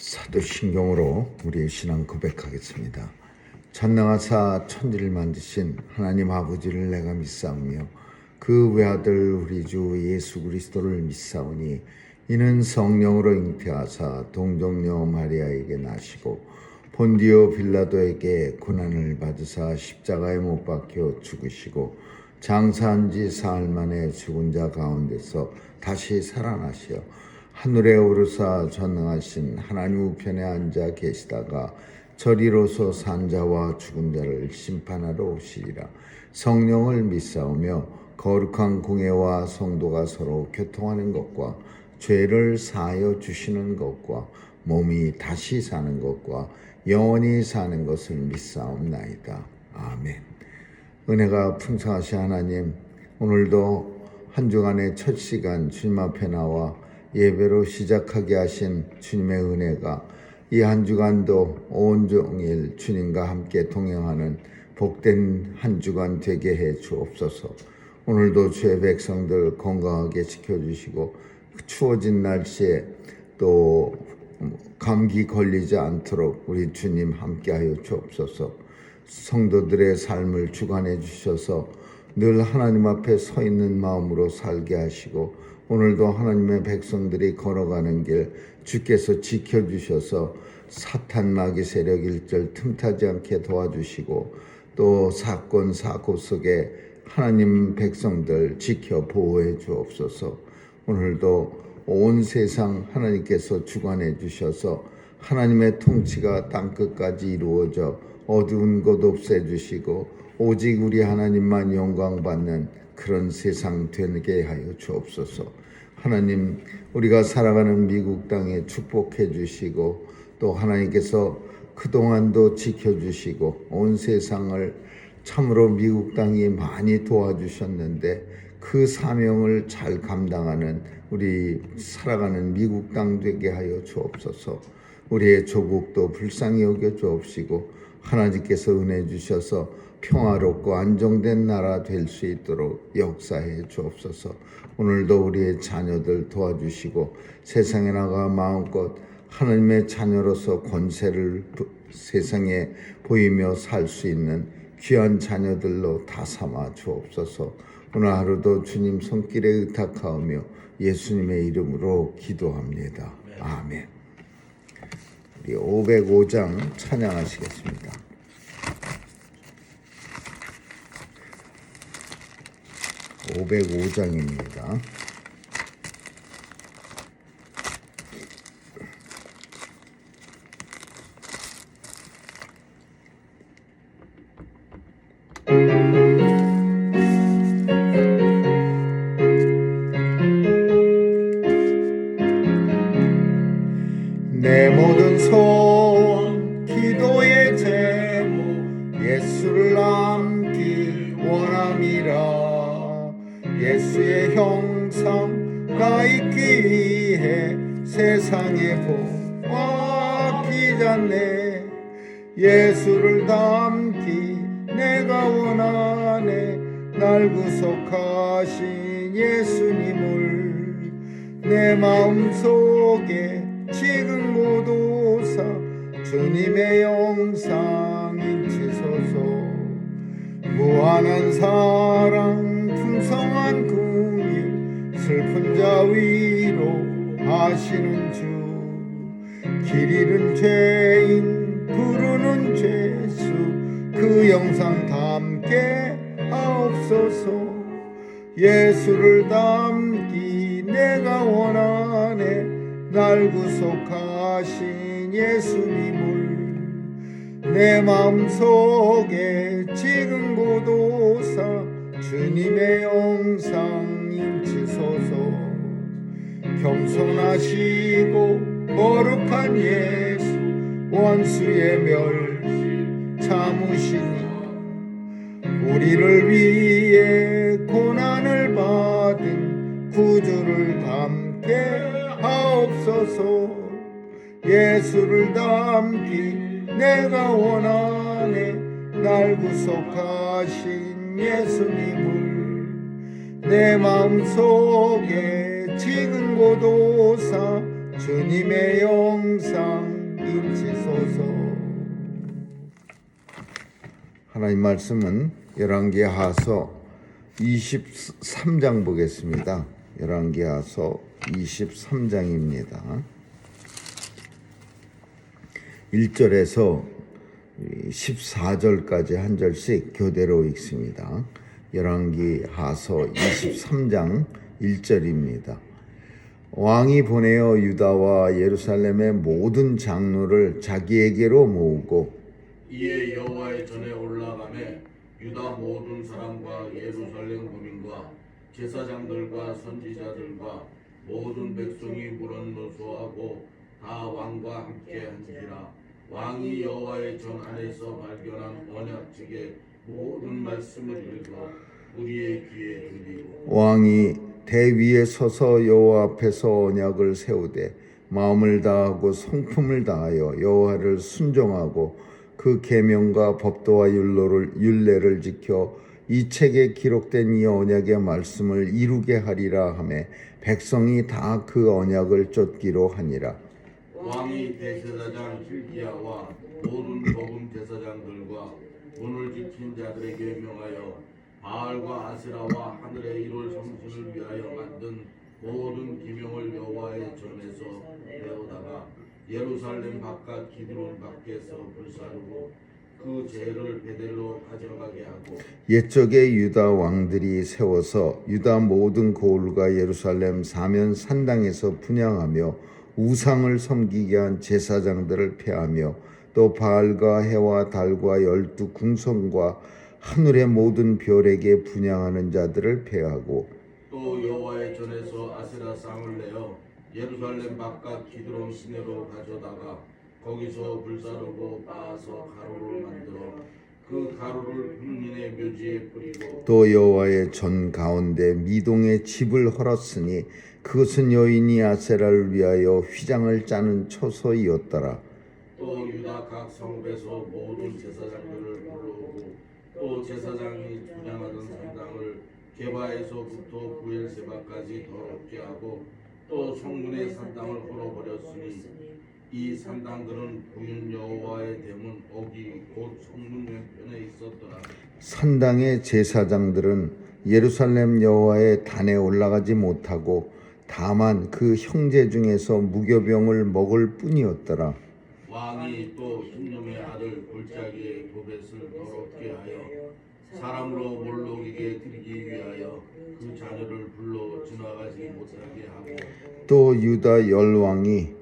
사도신경으로 우리의 신앙 고백하겠습니다. 전능하사 천지를 만드신 하나님 아버지를 내가 믿사오며 그 외아들 우리 주 예수 그리스도를 믿사오니 이는 성령으로 잉태하사 동정녀 마리아에게 나시고 본디오 빌라도에게 고난을 받으사 십자가에 못 박혀 죽으시고 장사한 지 사흘 만에 죽은 자 가운데서 다시 살아나시어 하늘에 오르사 전능하신 하나님 우편에 앉아 계시다가 저리로서 산 자와 죽은 자를 심판하러 오시리라. 성령을 믿사오며 거룩한 공예와 성도가 서로 교통하는 것과 죄를 사하여 주시는 것과 몸이 다시 사는 것과 영원히 사는 것을 믿사옵나이다. 아멘. 은혜가 풍성하신 하나님, 오늘도 한 주간의 첫 시간 주님 앞에 나와 예배로 시작하게 하신 주님의 은혜가 이 한 주간도 온종일 주님과 함께 동행하는 복된 한 주간 되게 해 주옵소서. 오늘도 주의 백성들 건강하게 지켜주시고 추워진 날씨에 또 감기 걸리지 않도록 우리 주님 함께하여 주옵소서. 성도들의 삶을 주관해 주셔서 늘 하나님 앞에 서 있는 마음으로 살게 하시고 오늘도 하나님의 백성들이 걸어가는 길 주께서 지켜주셔서 사탄 마귀 세력 일절 틈타지 않게 도와주시고 또 사건 사고 속에 하나님 백성들 지켜 보호해 주옵소서. 오늘도 온 세상 하나님께서 주관해 주셔서 하나님의 통치가 땅끝까지 이루어져 어두운 곳 없애주시고 오직 우리 하나님만 영광받는 그런 세상 되게 하여 주옵소서. 하나님, 우리가 살아가는 미국 땅에 축복해 주시고 또 하나님께서 그동안도 지켜주시고 온 세상을 참으로 미국 땅이 많이 도와주셨는데 그 사명을 잘 감당하는 우리 살아가는 미국 땅 되게 하여 주옵소서. 우리의 조국도 불쌍히 여겨 주옵시고 하나님께서 은혜 주셔서 평화롭고 안정된 나라 될 수 있도록 역사해 주옵소서. 오늘도 우리의 자녀들 도와주시고 세상에 나가 마음껏 하나님의 자녀로서 권세를 세상에 보이며 살 수 있는 귀한 자녀들로 다 삼아 주옵소서. 오늘 하루도 주님 손길에 의탁하오며 예수님의 이름으로 기도합니다. 아멘. 우리 505장 찬양하시겠습니다. 505장입니다. 내 모든 소원 기도의 제목 예수를 남기 원함이라. 예수의 형상가 있기 위해 세상에 보아 기잖네. 예수를 담기 내가 원하네. 날 구속하신 예수님을 내 마음속에 지금 모두사 주님의 영상 인치소서. 무한한 사랑 풍성한 긍휼 슬픈 자 위로 하시는 주. 길 잃은 죄인 부르는 죄수 그 영상 담게 하옵소서. 예수를 담기 내가 원하네. 날 구속하신 예수님을 내 마음속에 지금 보도사 주님의 영상 인치소서. 겸손하시고 거룩한 예수 원수의 멸 참으시니 우리를 위해 고난을 받은 구주를 담게 하옵소서. 예수를 담기 내가 원하네. 날 구속하신 예수님을 내 마음속에 지금 보도사 주님의 영상 주옵소서. 하나님 말씀은 열왕기하서 23장 보겠습니다. 열왕기하서 23장입니다. 1절에서 14절까지 한 절씩 교대로 읽습니다. 열왕기하서 23장 1절입니다. 왕이 보내어 유다와 예루살렘의 모든 장로를 자기에게로 모으고 이에 여호와의 전에 올라가매 유다 모든 사람과 예루살렘 거민과 제사장들과 선지자들과 모든 백성이 물어노소하고 다 왕과 함께 한지라. 왕이 여호와의 전 안에서 발견한 언약책의 모든 말씀을 읽어 우리의 귀에 들리고 왕이 대위에 서서 여호와 앞에서 언약을 세우되 마음을 다하고 성품을 다하여 여호와를 순종하고 그 계명과 법도와 율례를 지켜 이 책에 기록된 이 언약의 말씀을 이루게 하리라 하며 백성이 다 그 언약을 쫓기로 하니라. 왕이 대제사장 hil기야와 모든 복음 제사장들과 문을 지킨 자들에게 명하여 바알과 아세라와 하늘의 이룰 성신을 위하여 만든 모든 기명을 여호와의 전에서 내어다가 예루살렘 바깥 기드론 밖에서 불사르고 그 죄를 베델로 가져가게 하고 옛적에 유다 왕들이 세워서 유다 모든 고을과 예루살렘 사면 산당에서 분향하며 우상을 섬기게 한 제사장들을 폐하며 또 바알과 해와 달과 12 궁성과 하늘의 모든 별에게 분향하는 자들을 폐하고 또 여호와의 전에서 아세라 쌍을 내어 예루살렘 바깥 기드론 시내로 가져다가 거기서 불사르고 빻아서 가루를 만들어 그 가루를 흠린의 묘지에 뿌리고 또 여호와의 전 가운데 미동의 집을 헐었으니 그것은 여인이 아세라를 위하여 휘장을 짜는 처소이었더라. 또 유다 각 성읍에서 모든 제사장들을 불러오고 또 제사장이 분향하던 산당을 게바에서부터 부엘세바까지 더럽게 하고 또 성문의 산당을 헐어버렸으니 이 산당들은 부인 여호와의 대문 어기 곧 성문 왼편에 있었더라. 산당의 제사장들은 예루살렘 여호와의 단에 올라가지 못하고 다만 그 형제 중에서 무교병을 먹을 뿐이었더라. 왕이 또 흰놈의 아들 골짜기의 도벳을 더럽게 하여 사람으로 몰록에게 드리기 위하여 그 자녀를 불러 지나가지 못하게 하고 또 유다 열왕이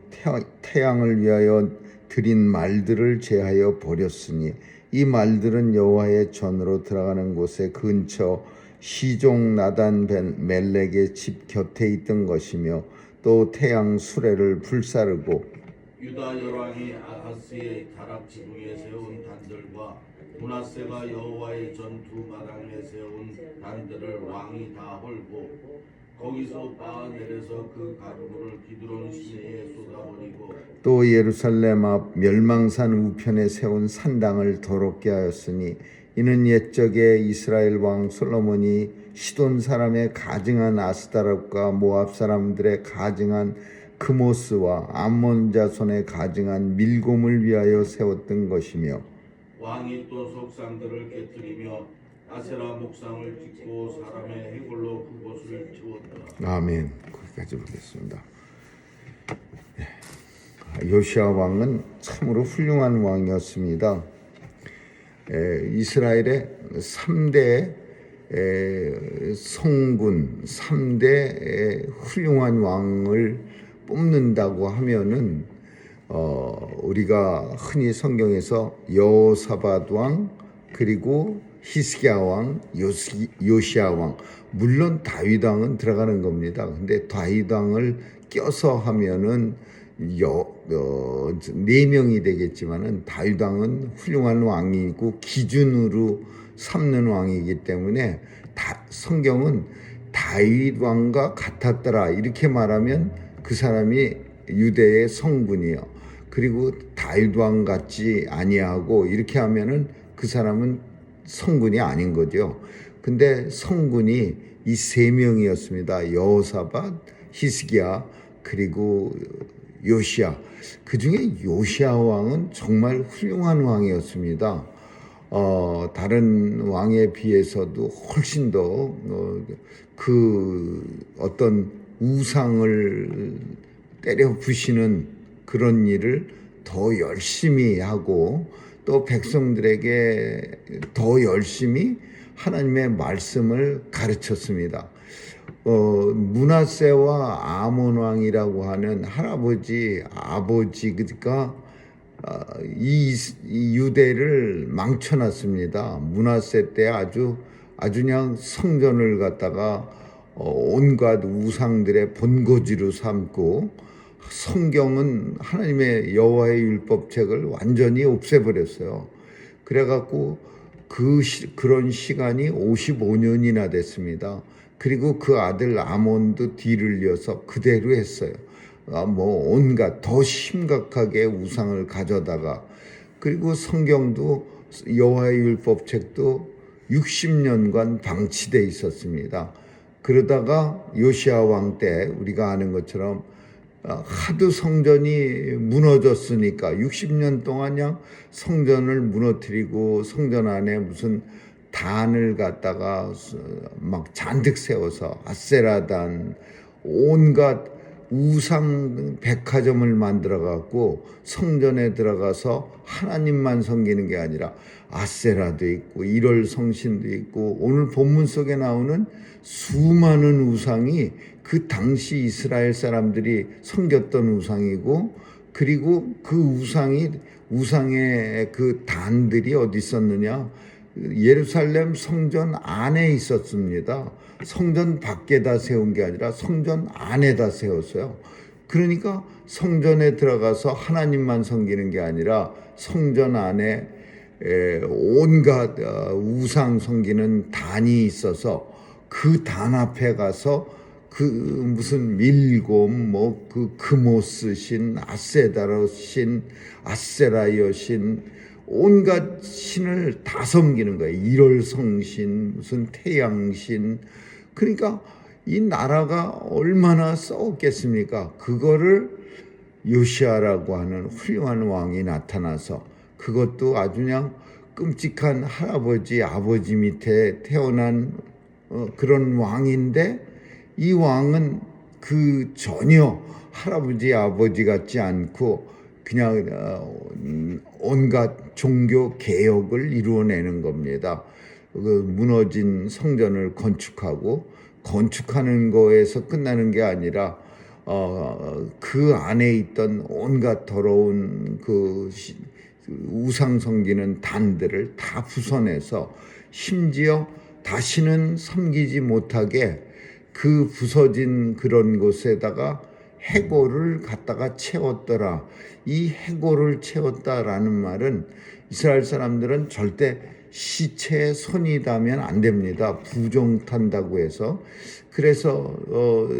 태양을 위하여 드린 말들을 제하여 버렸으니 이 말들은 여호와의 전으로 들어가는 곳에 근처 시종 나단 멜렉의 집 곁에 있던 것이며 또 태양 수레를 불사르고 유다 열왕이 아하스의 다락 지붕에 세운 단들과 문하세가 여호와의 전투 마당에 세운 단들을 왕이 다 헐고 거기서 빻아내려서 그 가루를 기드론 시내에 쏟아버리고 또 예루살렘 앞 멸망산 우편에 세운 산당을 더럽게 하였으니 이는 옛적에 이스라엘 왕 솔로몬이 시돈 사람의 가증한 아스타롯과 모압 사람들의 가증한 크모스와 암몬 자손의 가증한 밀곰을 위하여 세웠던 것이며 왕이 또 속상들을 깨뜨리며 아세라 목상을 짓고 사람의 해골로 그곳을 채웠더라. 아멘. 거기까지 보겠습니다. 요시아 왕은 참으로 훌륭한 왕이었습니다. 이스라엘의 3대 성군, 3대 훌륭한 왕을 뽑는다고 하면은 우리가 흔히 성경에서 여호사밧 왕 그리고 히스기야 왕, 요시야 왕, 물론 다윗 왕은 들어가는 겁니다. 근데 다윗 왕을 껴서 하면은 4명이 되겠지만은 다윗 왕은 훌륭한 왕이고 기준으로 삼는 왕이기 때문에 성경은 다윗 왕과 같았더라 이렇게 말하면 그 사람이 유대의 성군이요. 그리고 다윗 왕 같지 아니하고 이렇게 하면은 그 사람은 성군이 아닌 거죠. 근데 성군이 이 3명이었습니다. 여호사밧, 히스기야 그리고 요시야. 그 중에 요시야 왕은 정말 훌륭한 왕이었습니다. 다른 왕에 비해서도 훨씬 더 어떤 우상을 때려 부시는 그런 일을 더 열심히 하고 또 백성들에게 더 열심히 하나님의 말씀을 가르쳤습니다. 므낫세와 아몬 왕이라고 하는 할아버지, 아버지가 이 유대를 망쳐놨습니다. 므낫세 때 아주 그냥 성전을 갖다가 온갖 우상들의 본거지로 삼고 성경은 하나님의 여호와의 율법책을 완전히 없애버렸어요. 그래갖고 그런 시간이 55년이나 됐습니다. 그리고 그 아들 아몬도 뒤를 이어서 그대로 했어요. 온갖 더 심각하게 우상을 가져다가, 그리고 성경도 여호와의 율법책도 60년간 방치돼 있었습니다. 그러다가 요시야 왕 때 우리가 아는 것처럼 하도 성전이 무너졌으니까 60년 동안 그냥 성전을 무너뜨리고 성전 안에 무슨 단을 갖다가 막 잔뜩 세워서 아세라단 온갖 우상 백화점을 만들어 갖고 성전에 들어가서 하나님만 섬기는 게 아니라 아세라도 있고 일월 성신도 있고 오늘 본문 속에 나오는 수많은 우상이 그 당시 이스라엘 사람들이 섬겼던 우상이고, 그리고 그 우상의 그 단들이 어디 있었느냐? 예루살렘 성전 안에 있었습니다. 성전 밖에다 세운 게 아니라 성전 안에다 세웠어요. 그러니까 성전에 들어가서 하나님만 섬기는 게 아니라 성전 안에 온갖 우상 섬기는 단이 있어서 그 단 앞에 가서 그 무슨 밀곰, 그 크모스 신, 아세다로 신, 아세라여 신, 온갖 신을 다 섬기는 거예요. 일월 성신, 무슨 태양신. 그러니까 이 나라가 얼마나 썩었겠습니까? 그거를 요시야라고 하는 훌륭한 왕이 나타나서, 그것도 아주 그냥 끔찍한 할아버지, 아버지 밑에 태어난 그런 왕인데, 이 왕은 전혀 할아버지, 아버지 같지 않고 그냥 온갖 종교 개혁을 이루어내는 겁니다. 무너진 성전을 건축하는 거에서 끝나는 게 아니라 그 안에 있던 온갖 더러운 우상 섬기는 단들을 다 부숴내서 심지어 다시는 섬기지 못하게 그 부서진 그런 곳에다가 해골을 갖다가 채웠더라. 이 해골을 채웠다라는 말은 이스라엘 사람들은 절대 시체에 손이 닿으면 안 됩니다. 부정탄다고 해서. 그래서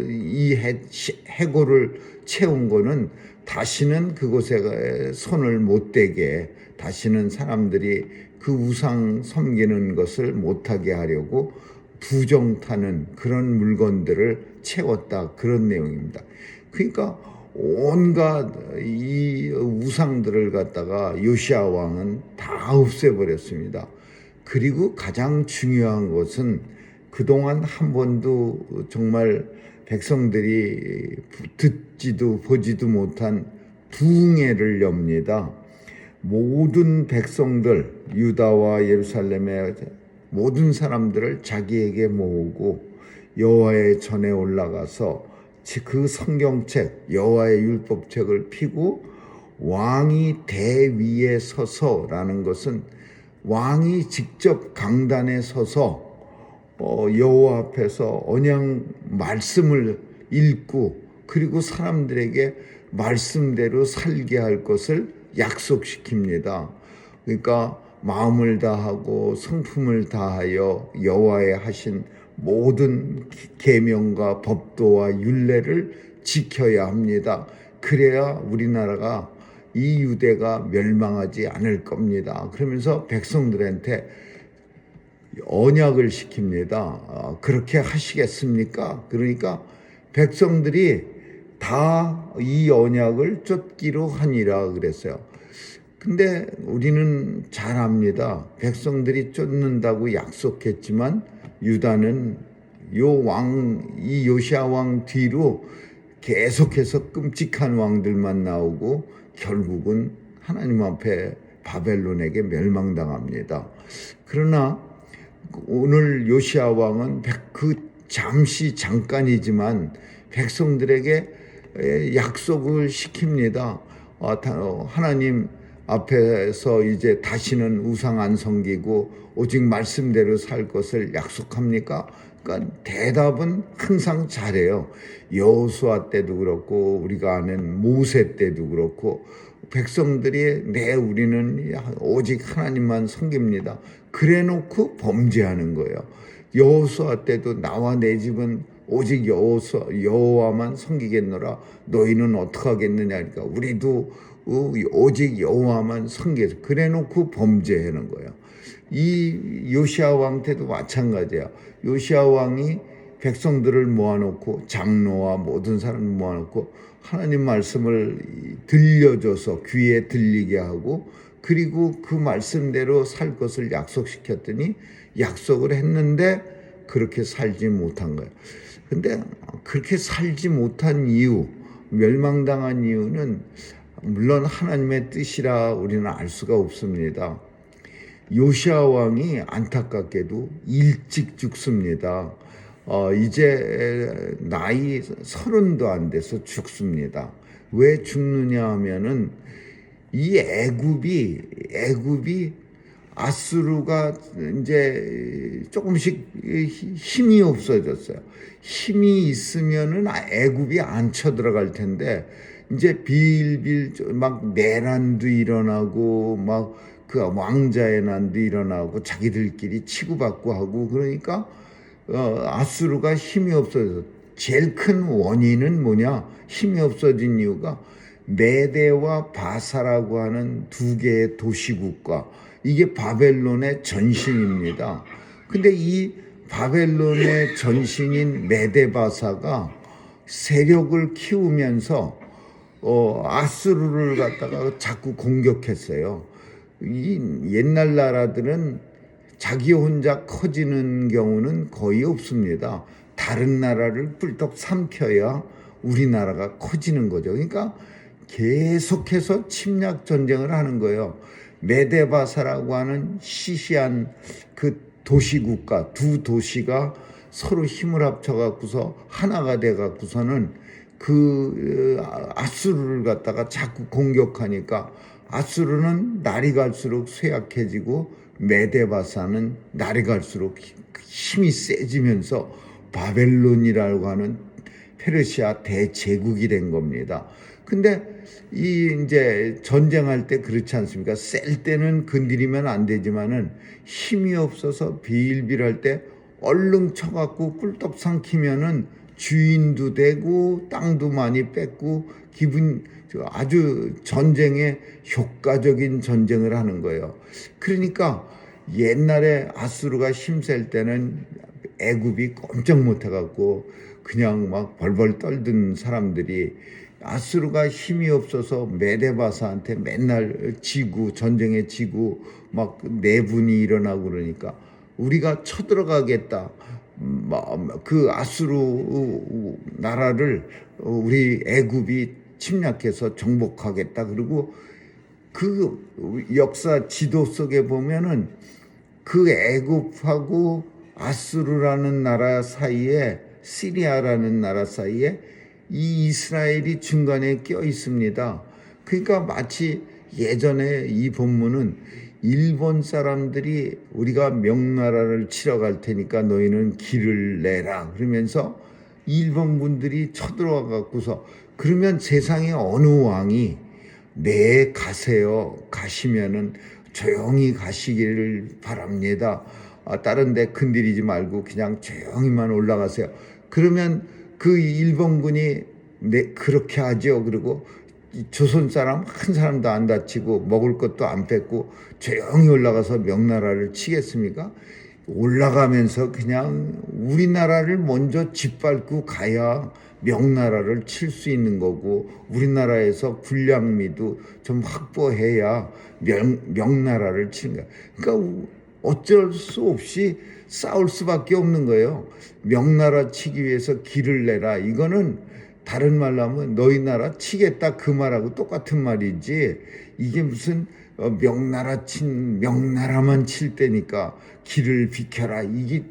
이 해골을 채운 거는 다시는 그곳에 손을 못 대게, 다시는 사람들이 그 우상 섬기는 것을 못하게 하려고 부정타는 그런 물건들을 채웠다, 그런 내용입니다. 그러니까 온갖 이 우상들을 갖다가 요시야 왕은 다 없애버렸습니다. 그리고 가장 중요한 것은 그동안 한 번도 정말 백성들이 듣지도 보지도 못한 부흥회를 엽니다. 모든 백성들, 유다와 예루살렘의 모든 사람들을 자기에게 모으고 여호와의 전에 올라가서 그 성경책, 여호와의 율법책을 펴고 왕이 대위에 서서라는 것은 왕이 직접 강단에 서서 여호와 앞에서 언약 말씀을 읽고, 그리고 사람들에게 말씀대로 살게 할 것을 약속시킵니다. 그러니까 마음을 다하고 성품을 다하여 여호와의 하신 모든 계명과 법도와 율례를 지켜야 합니다. 그래야 우리나라가, 이 유대가 멸망하지 않을 겁니다. 그러면서 백성들한테 언약을 시킵니다. 그렇게 하시겠습니까? 그러니까 백성들이 다 이 언약을 쫓기로 하니라 그랬어요. 근데 우리는 잘 압니다. 백성들이 쫓는다고 약속했지만 유다는 이 요시아 왕 뒤로 계속해서 끔찍한 왕들만 나오고 결국은 하나님 앞에 바벨론에게 멸망당합니다. 그러나 오늘 요시아 왕은 잠깐이지만 백성들에게 약속을 시킵니다. 하나님 앞에서 이제 다시는 우상 안 섬기고 오직 말씀대로 살 것을 약속합니까? 그러니까 대답은 항상 잘해요. 여호수아 때도 그렇고 우리가 아는 모세 때도 그렇고 백성들이 우리는 오직 하나님만 섬깁니다. 그래놓고 범죄하는 거예요. 여호수아 때도 나와 내 집은 오직 여호와만 섬기겠노라. 너희는 어떻게 하겠느냐. 그러니까 우리도 오직 여호와만 섬기겠어. 그래놓고 범죄하는 거예요. 이 요시아 왕 때도 마찬가지예요. 요시아 왕이 백성들을 모아놓고 장로와 모든 사람을 모아놓고 하나님 말씀을 들려줘서 귀에 들리게 하고 그리고 그 말씀대로 살 것을 약속시켰더니 약속을 했는데 그렇게 살지 못한 거예요. 근데 그렇게 살지 못한 이유, 멸망당한 이유는 물론 하나님의 뜻이라 우리는 알 수가 없습니다. 요시아 왕이 안타깝게도 일찍 죽습니다. 이제 나이 30도 안 돼서 죽습니다. 왜 죽느냐 하면은 이 애굽이 아수르가 이제 조금씩 힘이 없어졌어요. 힘이 있으면은 애굽이 안 쳐들어갈 텐데 이제 빌빌 막 내란도 일어나고 막 그 왕자의 난도 일어나고 자기들끼리 치고받고 하고 그러니까 아수르가 힘이 없어져서 제일 큰 원인은 뭐냐? 힘이 없어진 이유가 메대와 바사라고 하는 두 개의 도시국가, 이게 바벨론의 전신입니다. 근데 이 바벨론의 전신인 메대바사가 세력을 키우면서 아수르를 갖다가 자꾸 공격했어요. 이 옛날 나라들은 자기 혼자 커지는 경우는 거의 없습니다. 다른 나라를 뿔떡 삼켜야 우리나라가 커지는 거죠. 그러니까 계속해서 침략 전쟁을 하는 거예요. 메데바사라고 하는 시시한 그 도시국가, 두 도시가 서로 힘을 합쳐갖고서 하나가 돼갖고서는 그 아수르를 갖다가 자꾸 공격하니까 아수르는 날이 갈수록 쇠약해지고 메데바사는 날이 갈수록 힘이 세지면서 바벨론이라고 하는 페르시아 대제국이 된 겁니다. 근데 이제 전쟁할 때 그렇지 않습니까? 셀 때는 건드리면 안 되지만은 힘이 없어서 빌빌할 때 얼른 쳐갖고 꿀떡 삼키면은 주인도 되고 땅도 많이 뺏고 아주 전쟁에 효과적인 전쟁을 하는 거예요. 그러니까 옛날에 아수르가 힘셀 때는 애굽이 꼼짝 못해갖고 그냥 막 벌벌 떨던 사람들이 아수르가 힘이 없어서 메데바사한테 맨날 전쟁에 지고 막 내분이 일어나고 그러니까 우리가 쳐들어가겠다. 그 아수르 나라를 우리 애굽이 침략해서 정복하겠다. 그리고 그 역사 지도 속에 보면은 그 애굽하고 아수르라는 나라 사이에 시리아라는 나라 사이에 이 이스라엘이 중간에 껴 있습니다. 그러니까 마치 예전에 이 본문은 일본 사람들이 우리가 명나라를 치러 갈 테니까 너희는 길을 내라 그러면서 일본 분들이 쳐들어와 갖고서 그러면 세상에 어느 왕이 네 가세요 가시면은 조용히 가시기를 바랍니다. 다른 데 건드리지 말고 그냥 조용히만 올라가세요. 그러면 그 일본군이 그렇게 하죠. 그리고 조선 사람 한 사람도 안 다치고 먹을 것도 안 뺏고 조용히 올라가서 명나라를 치겠습니까? 올라가면서 그냥 우리나라를 먼저 짓밟고 가야 명나라를 칠 수 있는 거고, 우리나라에서 군량미도 좀 확보해야 명나라를 치는 거야. 그러니까 어쩔 수 없이 싸울 수밖에 없는 거예요. 명나라 치기 위해서 길을 내라. 이거는 다른 말로 하면 너희 나라 치겠다 그 말하고 똑같은 말이지, 이게 무슨 명나라만 칠 때니까 길을 비켜라, 이게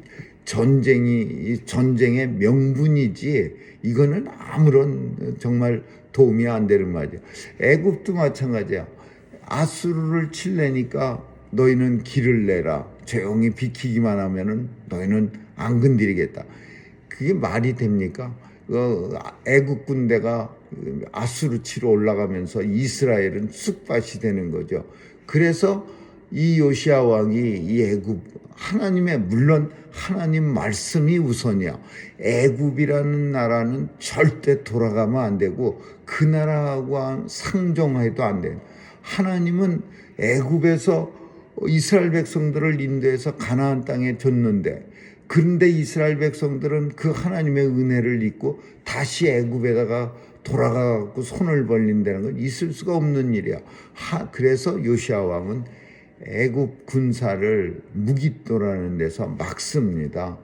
전쟁의 명분이지, 이거는 아무런 정말 도움이 안 되는 말이야. 애굽도 마찬가지야. 아수르를 칠래니까 너희는 길을 내라, 조용히 비키기만 하면은 너희는 안 건드리겠다. 그게 말이 됩니까? 애국 군대가 아수르 치러 올라가면서 이스라엘은 쑥밭이 되는 거죠. 그래서 이 요시야 왕이 이 애굽, 물론 하나님 말씀이 우선이야. 애굽이라는 나라는 절대 돌아가면 안 되고 그 나라하고 상종해도 안 돼. 하나님은 애굽에서 이스라엘 백성들을 인도해서 가나안 땅에 줬는데, 그런데 이스라엘 백성들은 그 하나님의 은혜를 잊고 다시 애굽에다가 돌아가고 손을 벌린다는 건 있을 수가 없는 일이야. 그래서 요시야 왕은 애굽 군사를 무깃도라는 데서 막습니다.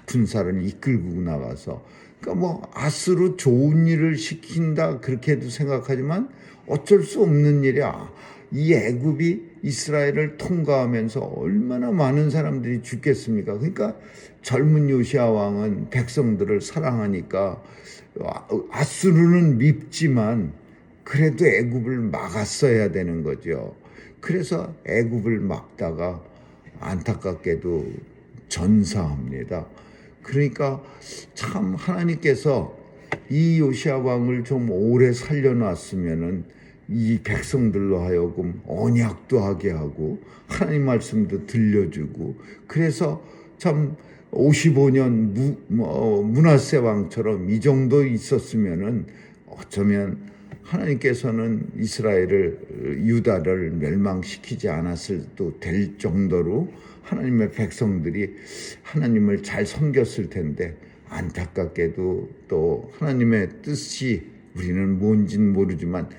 군사를 이끌고 나가서. 그러니까 아수르 좋은 일을 시킨다 그렇게도 생각하지만 어쩔 수 없는 일이야. 이 애굽이 이스라엘을 통과하면서 얼마나 많은 사람들이 죽겠습니까? 그러니까 젊은 요시야 왕은 백성들을 사랑하니까 아수르는 밉지만 그래도 애굽을 막았어야 되는 거죠. 그래서 애굽을 막다가 안타깝게도 전사합니다. 그러니까 참 하나님께서 이 요시야 왕을 좀 오래 살려놨으면은 이 백성들로 하여금 언약도 하게 하고 하나님 말씀도 들려주고, 그래서 참 55년 므낫세 왕처럼 이 정도 있었으면은 어쩌면 하나님께서는 유다를 멸망시키지 않았을 도 될 정도로 하나님의 백성들이 하나님을 잘 섬겼을 텐데, 안타깝게도 또 하나님의 뜻이 우리는 뭔진 모르지만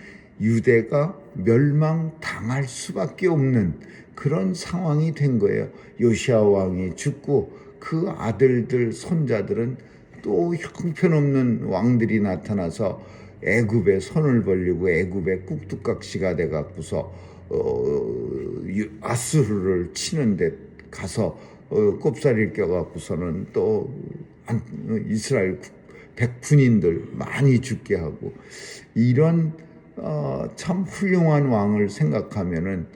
유대가 멸망당할 수밖에 없는 그런 상황이 된 거예요. 요시야 왕이 죽고 그 아들들 손자들은 또 형편없는 왕들이 나타나서 애굽에 손을 벌리고 애굽의 꾹뚝각시가 돼 갖고서 아수르를 치는데 가서 꼽사리를 껴 갖고서는 또 이스라엘 군인들 많이 죽게 하고, 이런 참 훌륭한 왕을 생각하면은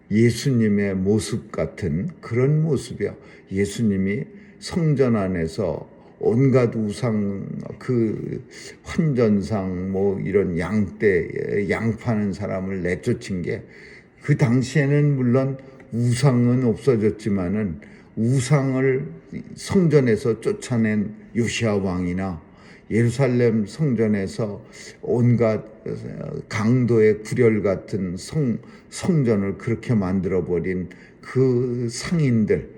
예수님의 모습 같은 그런 모습이야. 예수님이 성전 안에서 온갖 우상, 환전상 이런 양 파는 사람을 내쫓은 게, 그 당시에는 물론 우상은 없어졌지만은 우상을 성전에서 쫓아낸 요시야 왕이나 예루살렘 성전에서 온갖 강도의 구렬 같은 성전을 그렇게 만들어버린 그 상인들,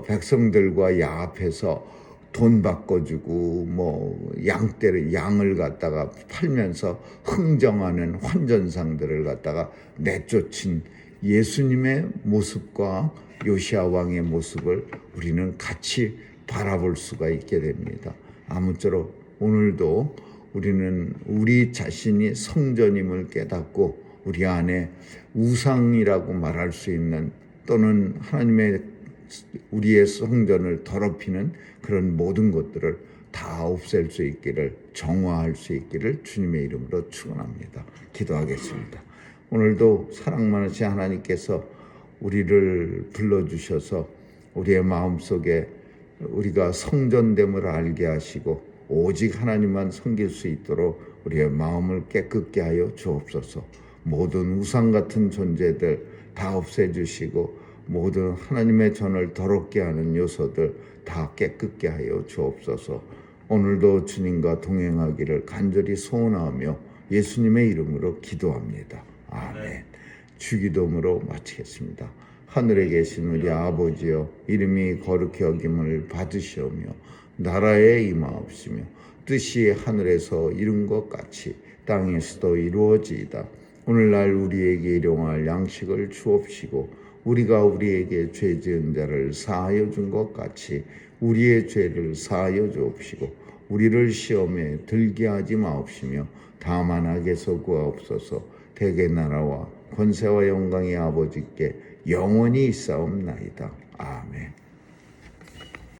백성들과 야합해서 돈 바꿔주고 양을 갖다가 팔면서 흥정하는 환전상들을 갖다가 내쫓은 예수님의 모습과 요시야 왕의 모습을 우리는 같이 바라볼 수가 있게 됩니다. 아무쪼록 오늘도 우리는 우리 자신이 성전임을 깨닫고 우리 안에 우상이라고 말할 수 있는, 또는 우리의 성전을 더럽히는 그런 모든 것들을 다 없앨 수 있기를, 정화할 수 있기를 주님의 이름으로 축원합니다. 기도하겠습니다. 오늘도 사랑 많으신 하나님께서 우리를 불러주셔서 우리의 마음속에 우리가 성전됨을 알게 하시고 오직 하나님만 섬길 수 있도록 우리의 마음을 깨끗게 하여 주옵소서. 모든 우상 같은 존재들 다 없애주시고 모든 하나님의 전을 더럽게 하는 요소들 다 깨끗게 하여 주옵소서. 오늘도 주님과 동행하기를 간절히 소원하며 예수님의 이름으로 기도합니다. 아멘. 주기도문으로 마치겠습니다. 하늘에 계신 우리 아버지여, 이름이 거룩히 여김을 받으시오며 나라에 임하옵시며 뜻이 하늘에서 이룬 것 같이 땅에서도 이루어지이다. 오늘날 우리에게 일용할 양식을 주옵시고 우리가 우리에게 죄 지은 자를 사하여 준 것 같이 우리의 죄를 사하여 주옵시고 우리를 시험에 들게 하지 마옵시며 다만 악에서 구하옵소서. 대개 나라와 권세와 영광의 아버지께 영원히 있사옵나이다. 아멘.